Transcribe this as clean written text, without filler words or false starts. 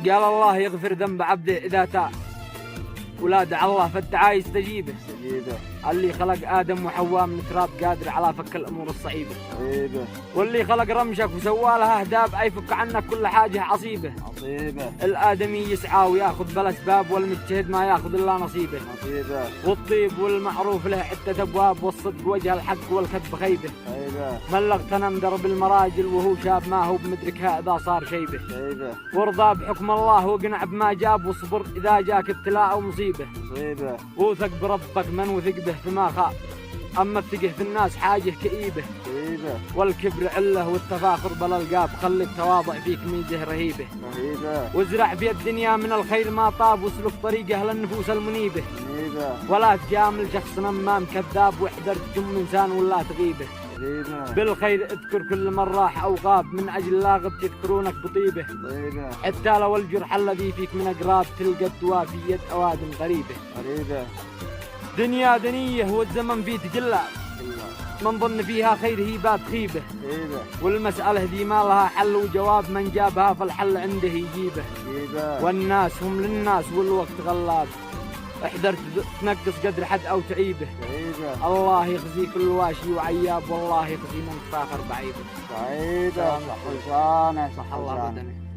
قال الله يغفر ذنب عبده إذا تاب، ولا دعا الله فالدعاء يستجيبه. اللي خلق آدم وحواء من تراب قادر على فك الأمور الصعيبة. واللي خلق رمشك وسوى لها أهداب أي فك عنك كل حاجة عصيبة. الآدمي يسعى وياخذ بالأسباب، والمجتهد ما ياخذ إلا نصيبه. والطيب والمعروف له عدة أبواب، والصدق وجه الحق والكذب خيبه. من اغتنم درب المراجل وهو شاب ما هو بمدركها إذا صار شيبه. وارضى بحكم الله واقنع بما جاب، واصبر إذا جاك ابتلاء أو مصيبة. وثق بربك من وثق به فما خاب، أما الثقة في الناس حاجة كئيبة. والكبر عله والتفاخر بالألقاب، خلي التواضع فيك ميزة رهيبة. وازرع في الدنيا من الخير ما طاب، واسلك طريق أهل النفوس المنيبة. ولا تجامل شخص نمام كذاب، واحذر تجم إنسان ولا تغيبه. بالخير اذكر كل من راح أو غاب، من أجل لا غب يذكرونك بطيبه. حتى لو الجرح الذي فيك من أقراب، تلقى الدواء في يد أوادم غريبة. دنيا دنية والزمن فيه تجلى، من ظن فيها خير هي باب خيبة. والمسألة ذي ما لها حل وجواب، من جابها فالحل عنده يجيبه. والناس هم للناس والوقت غلاب، احذر تنقص قدر حد أو تعيبه. الله يخزي كل واشي وعياب، والله يخزي من تفاخر بعيبه. سعيدة. صح الله بدني.